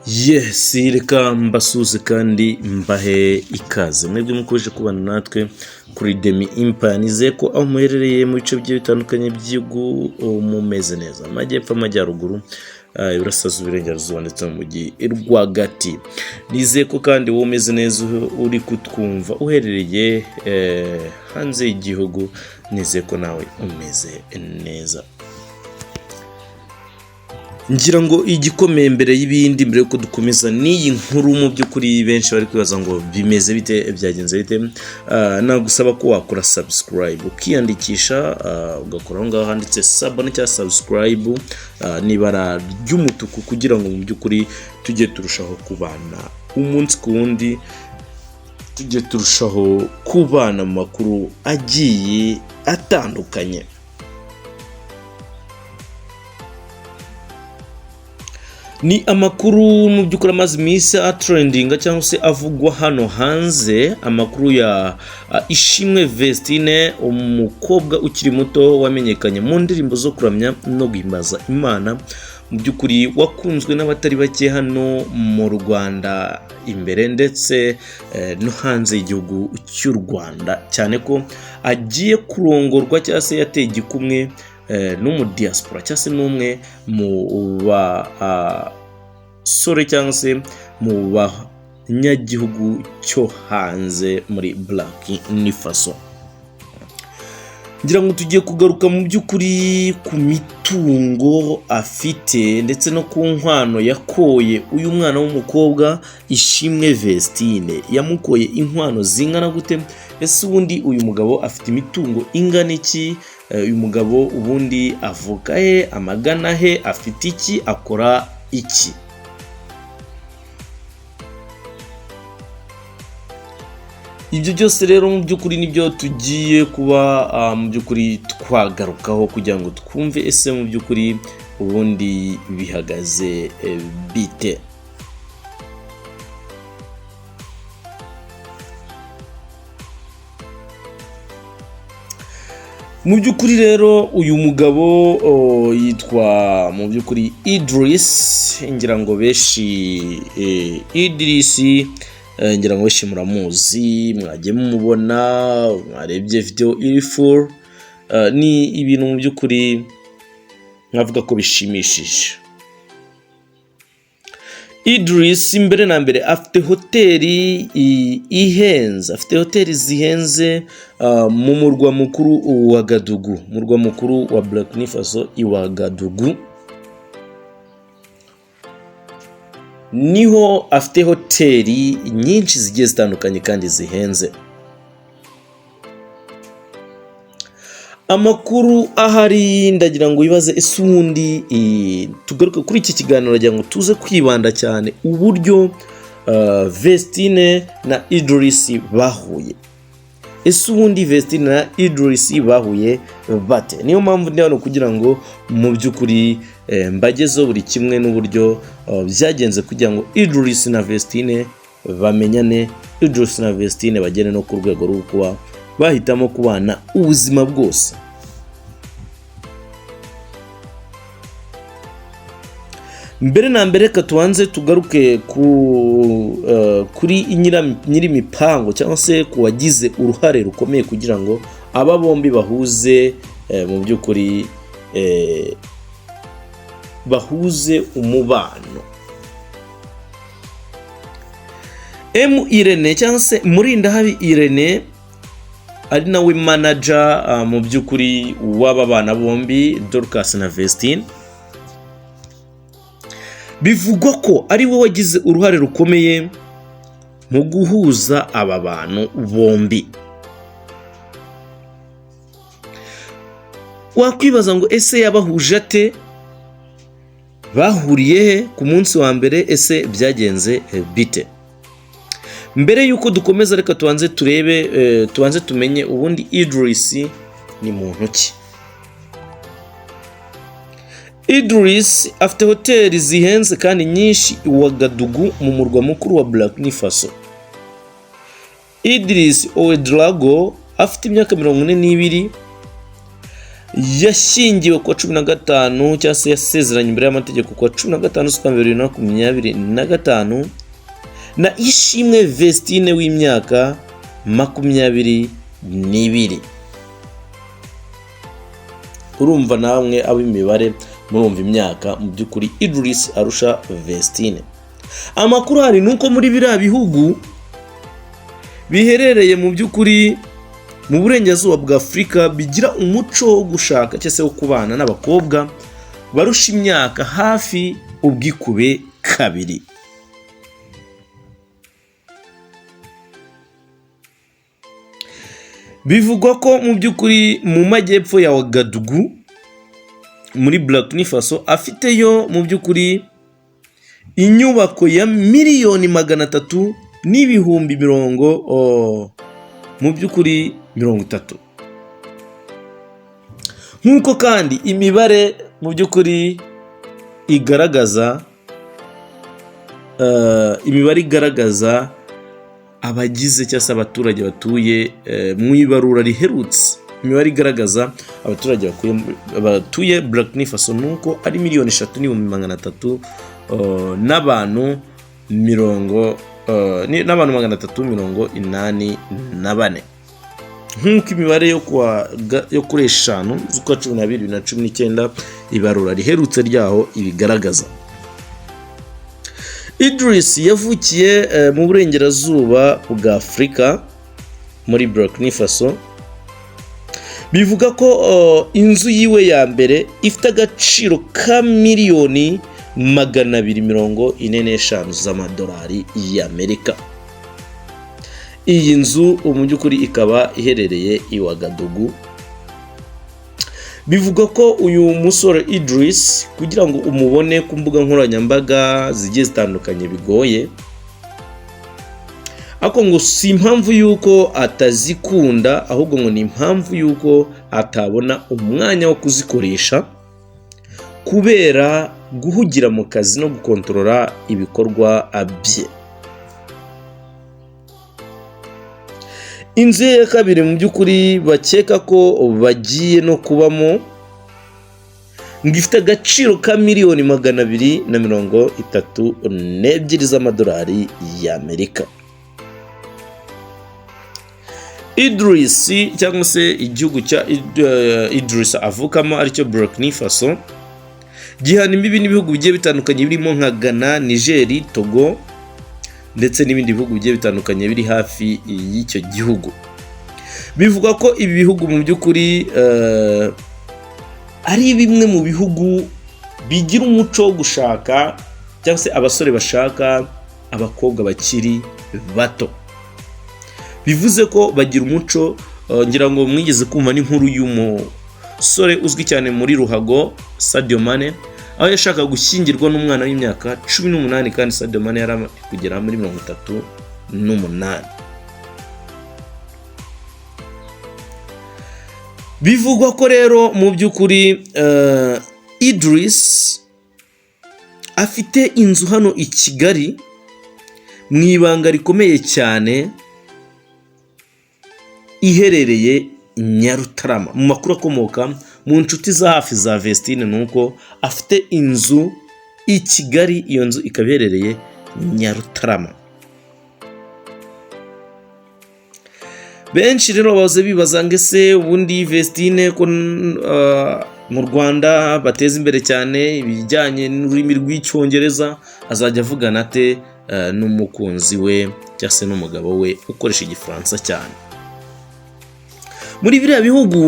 Yes, reka mbasuze kandi mbahe ikaze mwebwe mukomeje kubana natwe kuri Demi Empire. Nizeye ko aho muherereye mu bice bigiye bitandukanye by'igihugu mumeze neza, amajyepfo, amajyaruguru, iburasirazuba, iburengerazuba ndetse mu mujyi rwagati. Nizeye ko kandi wowe umeze neza uri kutwumva uherereye hanze y'igihugu. Nizeye ko nawe umeze neza. Ngira ngo igikomeye mbere y'ibindi, mbere yuko dukomeza n'iyi nkuru, mu by'ukuri benshi bari kwibaza ngo bimeze bite, byagenze bite. Nagusaba ko wakora subscribe, ukiyandikisha, ugakora aho ngaho handitse sabone cyangwa subscribe n'ibara ry'umutuku, kugira ngo mu by'ukuri tujye turushaho kubana umunsi ku wundi, tujye turushaho kubana mu makuru agiye atandukanye. Ni amakuru mu by'ukuri amaze iminsi atrendinga cyangwa se avugwa hano hanze, amakuru ya Ishimwe Vestine, umukobwa ukiri muto wamenyekanye mu ndirimbo zo kuramya no guhimbaza Imana, mu by'ukuri wakunzwe n'abatari bake hano mu Rwanda imbere ndetse no hanze y'igihugu cy'u Rwanda, cyane ko agiye kurongorwa cyangwa se yateye igikumwe n'umudiaspora cyangwa se n'umwe mu basore cyangwa se mu banyagihugu cyo hanze muri Burkina Faso. Ngira ngo tugiye kugaruka mu by'ukuri ku mitungo afite ndetse no ku nkwano yakoye uyu mwana w'umukobwa Ishimwe Vestine. Yamukoye inkwano zingana gute? Ese ubundi uyu mugabo afite imitungo ingana iki? Uyu mugabo ubundi avuka he, amagana he, afite iki, akora iki? Ibyo byose rero mu by'ukuri nibyo tugiye kuba mu by'ukuri twagarukaho, kugira ngo twumve ese mu by'ukuri ubundi bihagaze bite. Mu by'ukuri rero uyu mugabo yitwa mu by'ukuri Idris. Ngira ngo benshi Idris, ngira ngo benshi muramuzi, mwagiye mumubona, mwarebye video iri full. Ni ibintu mu by'ukuri nkavuga ko bishimishije. Idris mbere na mbere afite hoteli ihenze, afite hoteli zihenze mu murwa mukuru wa Gadugu, murwa mukuru wa Burkina Faso, iwa Gadugu niho afite hoteli nyinshi zigiye zitandukanye kandi zihenze. Amakuru ahari ndagira ngo wibaze ese ubundi tugaruke kuri iki kiganiro, ndagira ngo tuze kwibanda cyane uburyo Vestine na Idris bahuye. Ese ubundi Vestine na Idris bahuye bate? Niyo mpamvu ndi hano kugira ngo mu by'ukuri mbagezeho buri kimwe n'uburyo byagenze, kugira ngo Idris na Vestine bamenyane, Idris na Vestine bagene no ku rwego rwo kuba bahitamo kubana ubuzima bwose. Mbere na mbere reka tubanze tugaruke kuri nyir'imipango cyangwa se ku wagize uruhare rukomeye kugira ngo aba bombi bahuze mu by'ukuri bahuze umubano. Irene cyangwa se Murindahabi Irene ari nawe manager mu by'ukuri w'aba bana bombi, Dorcas na Vestine. Bivugwa ko ari we wagize uruhare rukomeye mu guhuza aba bantu bombi. Wakwibaza ngo ese yabahuje ate? Bahuriye he ku munsi wa mbere? Ese byagenze bite? Mbere yuko dukomeza reka tubanze turebe, tubanze tumenye ubundi Idris ni muntu ki. Idris afite hoteli zihenze kandi nyinshi iwa Gadugu mu murwa mukuru wa Burkina Faso. Idris Ouedraogo afite imyaka 42, yashyingiwe kuwa 15 cyangwa se yasezeranye imbere y'amategeko kuwa 15 z'ukwambere 2025 na Ishimwe Vestine w'imyaka 22. Urumva namwe ab'imibare murumva imyaka mu by'ukuri Idris arusha Vestine. Amakuru hari nuko muri biriya bihugu biherereye mu by'ukuri mu burengerazuba bwa Afurika bigira umuco wo gushaka cyangwa se wo kubana n'abakobwa barusha imyaka hafi ubwikube kabiri. Bivugwa ko mu by'ukuri mu majyepfo ya Ouagadougou muri Burkina Faso afiteyo mu by'ukuri inyubako ya miliyoni 300 n'ibihumbi mu by'ukuri 30. Nk'uko kandi imibare mu by'ukuri igaragaza abagize cyangwa se abaturage batuye mu ibarura riherutse. Imibare igaragaza abaturage batuye Burkina Faso nuko ari miliyoni 3,300 n'abantu 384. Nk'uko imibare yo kuri 5 z'ukwa 12 na 19 ibarura riherutse ryaho ibigaragaza. Idris yavukiye mu burengerazuba bwa Afurika muri Burkina Faso. Bivuga ko inzu yiwe ya mbere ifite agaciro ka miliyoni 245 z'amadolari y'Amerika. Iyi nzu mu by'ukuri ikaba iherereye i Ouagadougou. Bivuga ko uyu musore Idris kugira ngo umubone ku mbuga nkoranyambaga zigiye zitandukanye bigoye, ako ngo si impamvu yuko atazikunda, ahubwo ngo ni impamvu yuko atabona umwanya wo kuzikoresha kubera guhugira mu kazi no gukontorora ibikorwa bye. Inzu ya kabiri mu by'ukuri bakeka ko bagiye no kubamo ngifite agaciro ka miliyoni 232 z'amadolari y'Amerika. Idris cyangwa se igihugu cya Idris avukamo aricyo Burkina Faso gihana imbibi n'ibihugu bigiye bitandukanye birimo nka Ghana, Niger, Togo ndetse n'ibindi bihugu bigiye bitandukanye biri hafi y'icyo gihugu. Bivuga ko ibi bihugu mu by'ukuri ari bimwe mu bihugu bigira umuco wo gushaka cyangwa se abasore bashaka abakobwa bakiri bato. Bivuze ko bagira umuco, ngira ngo mwigeze kumva n'inkuru y'umusore uzwi cyane muri ruhago Sadio Mane, aho yashaka gushyingirwa n'umwana w'imyaka 18 kandi Sadio Mane yari kugera muri 38. Bivugwa ko rero mu by'ukuri Idris afite inzu hano i Kigali mu ibanga rikomeye cyane iherereye Nyarutarama. Mu makuru akomoka mu nshuti za hafi za Vestine nuko afite inzu i Kigali, iyo nzu ikaba iherereye Nyarutarama. Benshi rero baze bibaza ngese ubundi Vestine ko mu Rwanda bateza imbere cyane ibijyanye n'ururimi rw'icyongereza, azajya avugana ate n'umukunzi we cyangwa se n'umugabo we ukoresha igifaransa cyane. Muri biriya bihugu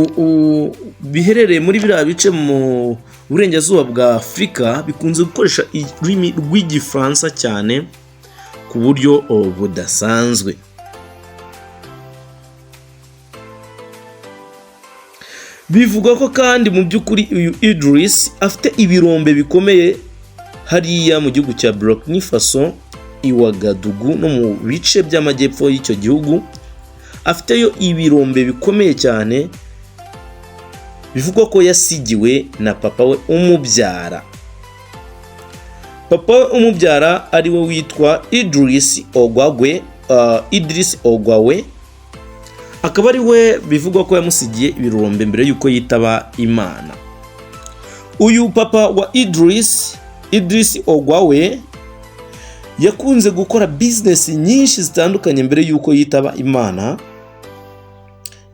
biherereye muri biriya bice mu burengerazuba bwa Afurika bikunze gukoresha ururimi rw'igifaransa cyane ku buryo budasanzwe. Bivuga ko kandi mu by'ukuri uyu Idris afite ibirombe bikomeye hariya mu gihugu cya Burkina Faso i Ouagadougou no mu bice by'amajyepfo y'icyo gihugu. Afiteyo ibirombe bikomeye cyane. Bivugwa ko yasigiwe na papa we umubyara. Papa we umubyara ari we witwa Idris Ogwawe. akaba ari we bivugwa ko yamusigiye ibirombe mbere y'uko yitaba Imana. Uyu papa wa Idris Ogwawe yakunze gukora business nyinshi zitandukanye mbere y'uko yitaba Imana.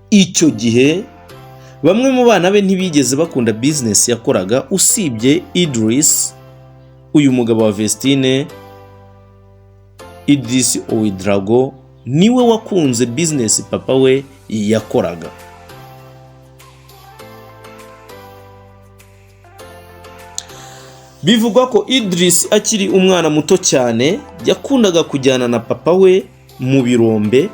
Icyo gihe bamwe mu bana be ntibigeze bakunda business yakoraga usibye Idris, uyu mugabo wa Vestine. Idris Ouedraogo niwe wakunze business papa we yakoraga. Bivugwa ko Idris akiri umwana muto cyane yakundaga kujyana na papa we mu birombe,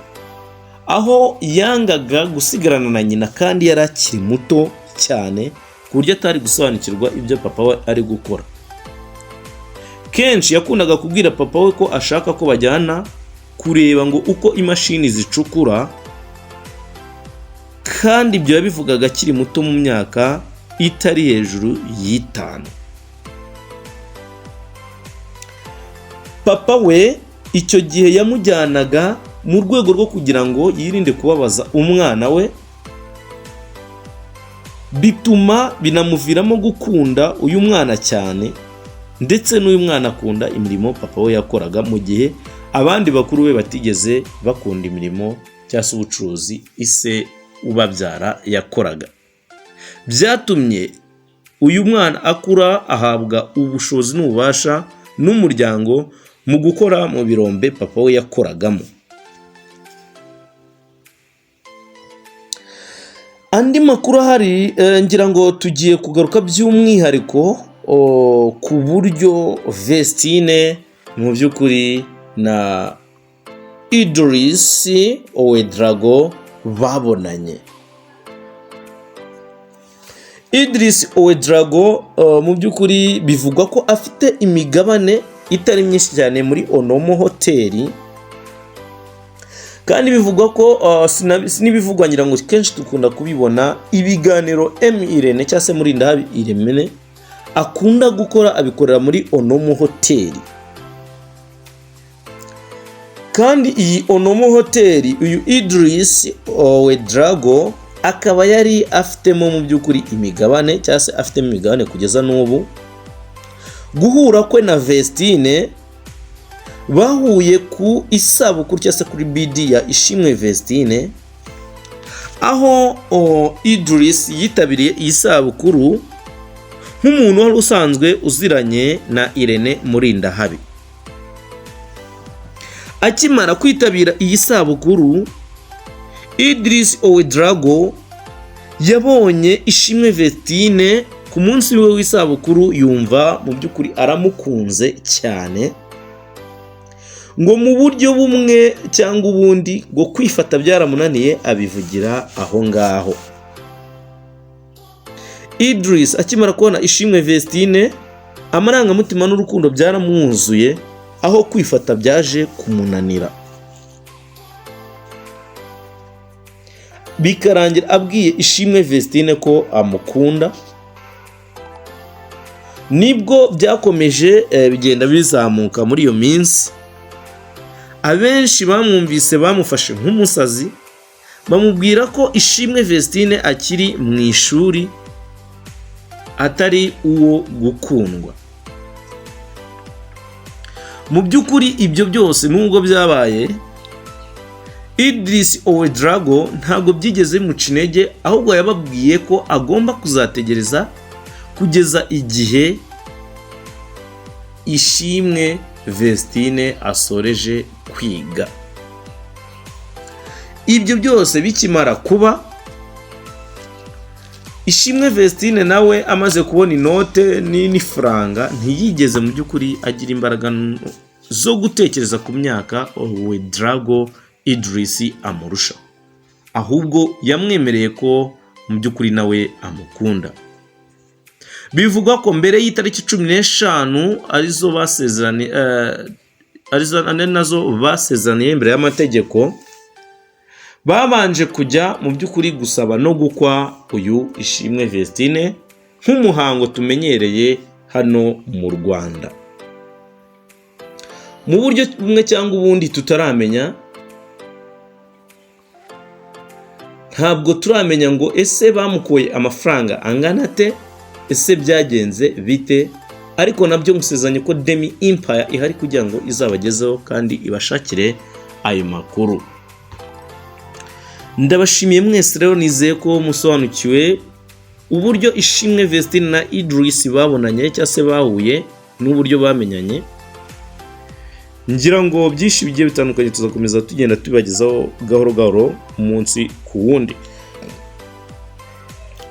aho yangaga gusigarana na nyina kandi yari akiri muto cyane ku buryo atari gusobanukirwa ibyo papa we ari gukora. Kenshi yakundaga kubwira papa we ko ashaka ko bajyana kureba ngo uko imashini zicukura, kandi ibyo yabivugaga akiri muto mu myaka itari hejuru y'5. Papa we icyo gihe yamujyanaga mu rwego rwo kugira ngo yirinde kubabaza umwana we, bituma binamuviramo gukunda uyu mwana cyane, ndetse n'uyu mwana akunda imirimo papa we yakoraga, mu gihe abandi bakuru be batigeze bakunda imirimo cyangwa se ubucuruzi ise ubabyara yakoraga. Byatumye uyu mwana akura ahabwa ubushobozi n'ububasha n'umuryango mu gukora mu birombe papa we yakoragamo. Andi makuru ahari, ngira ngo tugiye kugaruka by'umwihariko ku buryo Vestine mu by'ukuri na Idris Ouedraogo babonanye. Idris Ouedraogo mu by'ukuri bivugwa ko afite imigabane itari myinshi cyane muri Onomo Hotel, kandi bivugwa ko sinibivugwa ngira ngo kenshi dukunda kubibona ibiganiro Irene cyangwa se Murindahabi Irene akunda gukora abikorera muri Onomo Hotel. Kandi iyi Onomo Hotel uyu Idris Ouedraogo akaba yari afitemo mu by'ukuri imigabane cyangwa se afitemo imigabane kugeza n'ubu. Guhura kwe na Vestine bahuye ku isabukuru cyangwa se kuri bidi ya Ishimwe Vestine, aho Idris yitabiriye iyi sabukuru nk'umuntu wari usanzwe uziranye na Irene Murindahabi. Akimara kwitabira iyi sabukuru, Idris Ouedraogo yabonye Ishimwe Vestine ku munsi we w'isabukuru, yumva mu by'ukuri aramukunze cyane, ngo mu buryo bumwe cyangwa ubundi ngo kwifata byaramunaniye abivugira aho ngaho. Idris akimara kubona Ishimwe Vestine, amarangamutima n'urukundo byaramwuzuye, aho kwifata byaje kumunanira, bikarangira abwiye Ishimwe Vestine ko amukunda. Nibwo byakomeje bigenda bizamuka muri iyo minsi. Abenshi bamwumvise bamufashe nk'umusazi, bamubwira ko Ishimwe Vestine akiri mu ishuri atari uwo gukundwa. Mu by'ukuri ibyo byose nubwo byabaye, Idris Ouedraogo ntabwo byigeze bimuca intege, ahubwo yababwiye ko agomba kuzategereza kugeza igihe Ishimwe Vestine asoreje kwiga. Ibyo byose bikimara kuba, Ishimwe Vestine nawe amaze kubona inote n'ifaranga, ntiyigeze mu by'ukuri agira imbaraga zo gutekereza ku myaka Ouedraogo Idris amurusha, ahubwo yamwemereye ko mu by'ukuri nawe amukunda. Bivugwa ko mbere y'itariki 15 arizo basezeraniye imbere y'amategeko, babanje kujya mu by'ukuri gusaba no gukwa uyu Ishimwe Vestine nk'umuhango tumenyereye hano mu Rwanda. Mu buryo bumwe cyangwa ubundi tutaramenya, ntabwo turamenya ngo ese bamukoye amafaranga angana ate, ese byagenze bite, ariko nabyo musezanye ko Demi Empire ihari kugira ngo izabagezeho kandi ibashakire ayo makuru. Ndabashimiye mwese rero, nizeye ko musobanukiwe uburyo Ishimwe Vestine na Idris babonanye cyangwa se bahuye n'uburyo bamenyanye. Ngira ngo byinshi bigiye bitandukanye tuzakomeza tugenda tubagezaho gahoro gahoro umunsi ku wundi.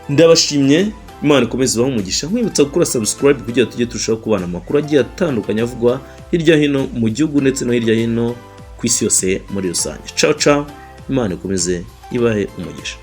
Ndabashimye, Imana ikomeze ibahe umugisha. Nkwibutsa gukora subscribe kugira tujye turushaho kubana amakuru agiye atandukanye avugwa hirya hino mu gihugu ndetse no hirya hino ku isi yose muri rusange. Ciao ciao, Imana ikomeze ibahe umugisha.